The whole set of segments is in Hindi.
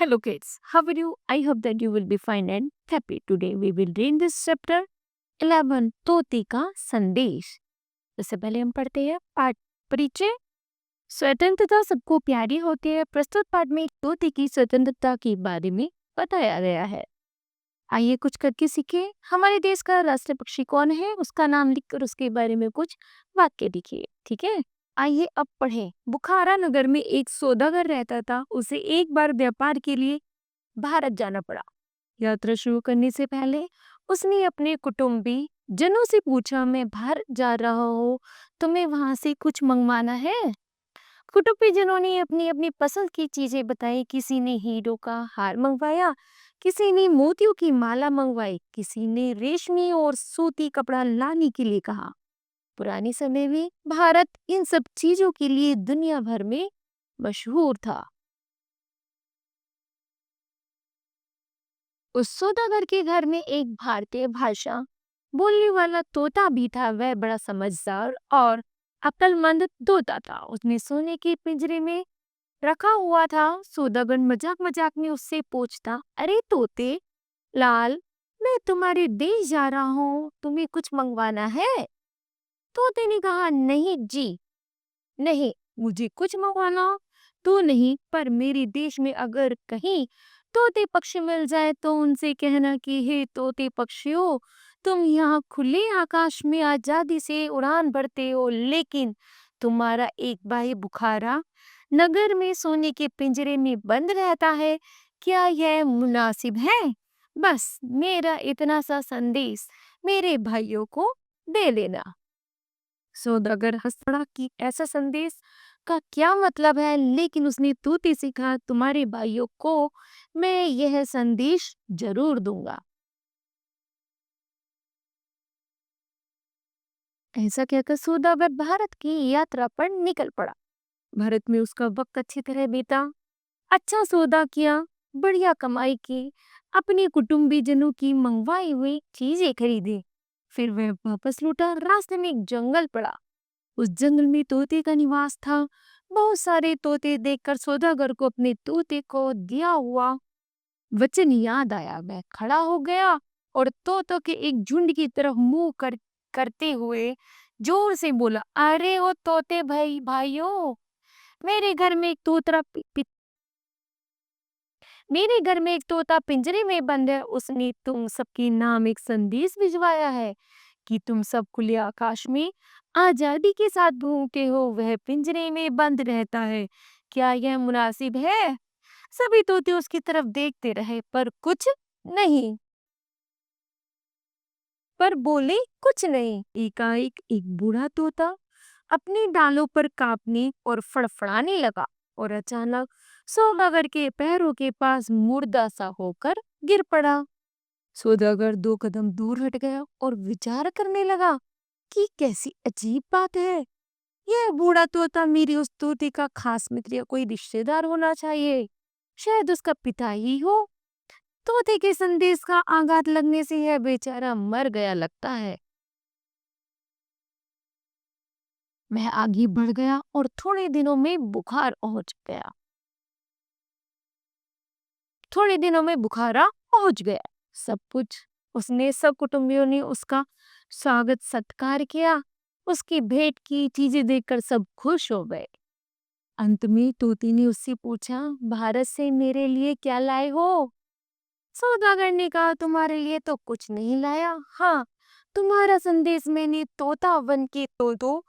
Hello kids, how are you? I hope that you will be fine and happy. Today we will read this chapter 11 तोते का संदेश। इससे पहले हम पढ़ते हैं पाठ परिचय। स्वतंत्रता सबको प्यारी होती है। प्रस्तुत पाठ में तोते की स्वतंत्रता के बारे में बताया गया है। आइए कुछ करके सीखिए। हमारे देश का राष्ट्रीय पक्षी कौन है, उसका नाम लिखकर उसके बारे में कुछ वाक्य लिखिए। ठीक है, आइए अब पढ़ें। बुखारा नगर में एक सौदागर रहता था। उसे एक बार व्यापार के लिए भारत जाना पड़ा। यात्रा शुरू करने से पहले उसने अपने कुटुंबी जनों से पूछा, मैं भारत जा रहा हूँ, तुम्हें वहां से कुछ मंगवाना है? कुटुंबी जनों ने अपनी अपनी पसंद की चीजें बताई। किसी ने हीरो का हार मंगवाया, किसी ने मोतियों की माला मंगवाई, किसी ने रेशमी और सूती कपड़ा लाने के लिए कहा। पुराने समय में भारत इन सब चीजों के लिए दुनिया भर में मशहूर था। उस सौदागर के घर में एक भारतीय भाषा बोलने वाला तोता भी था। वह बड़ा समझदार और अक्लमंद तोता था। उसने सोने के पिंजरे में रखा हुआ था। सौदागर मजाक मजाक में उससे पूछता, अरे तोते लाल, मैं तुम्हारे देश जा रहा हूँ, तुम्हें कुछ मंगवाना है? तोते ने कहा, नहीं जी, नहीं, मुझे कुछ मंगवाना तो नहीं, पर मेरे देश में अगर कहीं तोते पक्षी मिल जाए तो उनसे कहना कि हे तोते पक्षियों, तुम यहाँ खुले आकाश में आजादी से उड़ान भरते हो, लेकिन तुम्हारा एक भाई बुखारा नगर में सोने के पिंजरे में बंद रहता है। क्या यह मुनासिब है? बस मेरा इतना सा संदेश मेरे भाइयों को दे लेना। सौदागर हंस पड़ा कि ऐसा संदेश का क्या मतलब है, लेकिन उसने तूती से कहा, तुम्हारे भाइयों को मैं यह संदेश जरूर दूंगा। ऐसा कहकर सौदागर भारत की यात्रा पर निकल पड़ा। भारत में उसका वक्त अच्छी तरह बीता। अच्छा सौदा किया, बढ़िया कमाई की, अपने कुटुंबी जनों की मंगवाई हुई चीजें खरीदी। फिर वह वापस लौटा। रास्ते में एक जंगल पड़ा। उस जंगल में तोते का निवास था। बहुत सारे तोते देखकर सौदागर को अपने तोते को दिया हुआ वचन याद आया। वह खड़ा हो गया और तोतों के एक झुंड की तरफ मुंह करते हुए जोर से बोला, अरे ओ तोते भाइयों, मेरे घर में एक तोता मेरे घर में एक तोता पिंजरे में बंद है। उसने तुम सबके नाम एक संदेश भिजवाया है कि तुम सब खुले आकाश में आजादी के साथ घूमते हो, वह पिंजरे में बंद रहता है। क्या यह मुनासिब है? सभी तोते उसकी तरफ देखते रहे, पर बोले कुछ नहीं। एकाएक एक बूढ़ा तोता अपनी डालों पर कांपने और फड़फड़ाने लगा और अचानक सौदागर के पैरों के पास मुर्दा सा होकर गिर पड़ा। सौदागर दो कदम दूर हट गया और विचार करने लगा कि कैसी अजीब बात है। यह बूढ़ा तोता मेरी उस तोते का खास मित्र या कोई रिश्तेदार होना चाहिए, शायद उसका पिता ही हो। तोते के संदेश का आघात लगने से यह बेचारा मर गया लगता है। वह आगे बढ़ गया और थोड़े दिनों में बुखार पहुंच गया। थोड़े दिनों में बुखारा पहुंच गया। सब कुटुंबियों ने उसका स्वागत सत्कार किया। उसकी भेंट की चीजें देखकर सब खुश हो गए। अंत में तोते ने उससे पूछा, भारत से मेरे लिए क्या लाए हो? सौदागर ने कहा, तुम्हारे लिए तो कुछ नहीं लाया। हाँ, तुम्हारा संदेश मैंने तोता वन के तोतों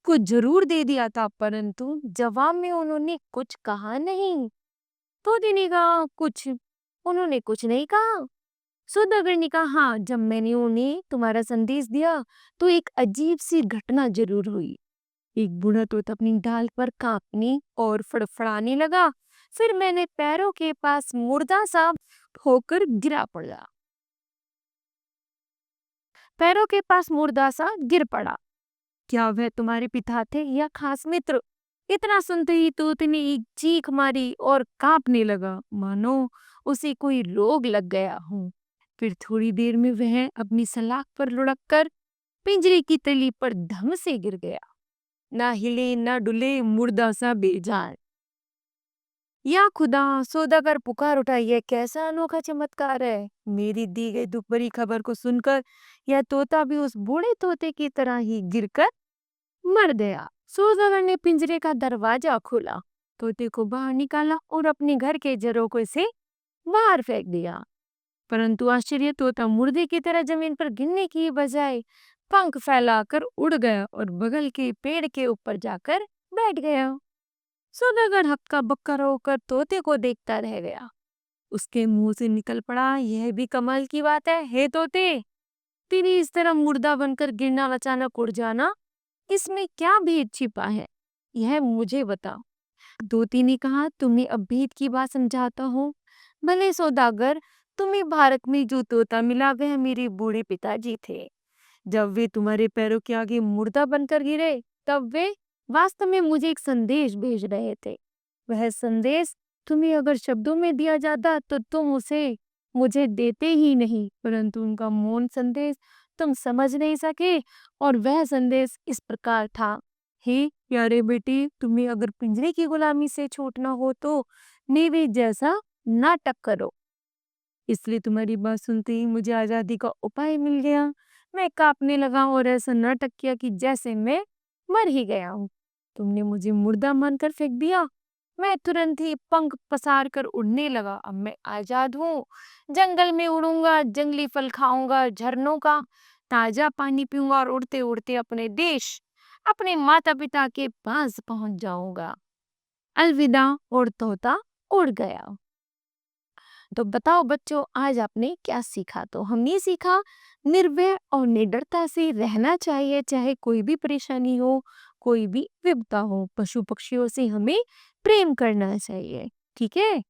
को जरूर दे दिया था, परंतु जवाब में उन्होंने कुछ कहा नहीं। तोते ने कहा, उन्होंने कुछ नहीं कहा। सौदागर ने कहा, हाँ, जब मैंने उन्हें तुम्हारा संदेश दिया तो एक अजीब सी घटना जरूर हुई। एक बूढ़ा तोता अपनी डाल पर कांपने और फड़फड़ाने लगा। फिर मैंने पैरों के पास मुर्दा सा होकर गिरा पड़ा। पैरों के पास मुर्दा सा गिर पड़ा। क्या वह तुम्हारे पिता थे या खास मित्र? इतना सुनते ही तोते ने एक चीख मारी और कांपने लगा, मानो उसे कोई रोग लग गया हो। फिर थोड़ी देर में वह अपनी सलाख पर लुढ़क कर पिंजरे की तली पर धम से गिर गया। ना हिले ना डुले, मुर्दा सा बेजान। या खुदा, सौदागर पुकार उठा, यह कैसा अनोखा चमत्कार है। मेरी दी गई दुखभरी खबर को सुनकर यह तोता भी उस बूढ़े तोते की तरह ही गिरकर मर गया। सौदागर ने पिंजरे का दरवाजा खोला, तोते को बाहर निकाला और अपने घर के जरों को से बाहर फेंक दिया। परंतु आश्चर्य, तोता मुर्दे की तरह जमीन पर गिरने की बजाय पंख फैलाकर उड़ गया और बगल के पेड़ के ऊपर जाकर बैठ गया। सौदागर हक्का बक्का होकर तोते को देखता रह गया। उसके मुंह से निकल पड़ा, यह भी कमाल की बात है, हे तोते, तेरी इस तरह मुर्दा बनकर गिरना, अचानक उड़ जाना, इसमें क्या भेद छिपा है, यह मुझे बताओ। तोते ने कहा, तुम्हें अब भेद की बात समझाता हूँ। भले सौदागर, तुम्हें भारत में जो तोता मिला वह मेरे बूढ़े पिताजी थे। जब वे तुम्हारे पैरों के आगे मुर्दा बनकर गिरे, तब वे वास्तव में मुझे एक संदेश भेज रहे थे। वह संदेश तुम्हें अगर शब्दों में दिया जाता तो तुम उसे मुझे देते ही नहीं, परंतु उनका मौन संदेश तुम समझ नहीं सके। और वह संदेश इस प्रकार था, हे प्यारे बेटे, तुम्हें अगर पिंजरे की गुलामी से छूटना हो तो नेवे जैसा नाटक करो। इसलिए तुम्हारी बात सुनते ही मुझे आजादी का उपाय मिल गया। मैं कांपने लगा और ऐसा नाटक किया कि जैसे मैं मर ही गया हूँ। तुमने मुझे मुर्दा मानकर फेंक दिया। मैं तुरंत ही पंख पसार कर उड़ने लगा। अब मैं आजाद हूँ। जंगल में उड़ूंगा, जंगली फल खाऊंगा, झरनों का ताजा पानी पीऊंगा और उड़ते उड़ते अपने देश, अपने माता पिता के पास पहुंच जाऊंगा। अलविदा। और तोता उड़ गया। तो बताओ बच्चों, आज आपने क्या सीखा? तो हमने सीखा, निर्भय और निडरता से रहना चाहिए, चाहे कोई भी परेशानी हो, कोई भी विपदा हो। पशु पक्षियों से हमें प्रेम करना चाहिए। ठीक है,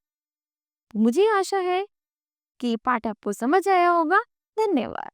मुझे आशा है कि पाठ आपको समझ आया होगा। धन्यवाद।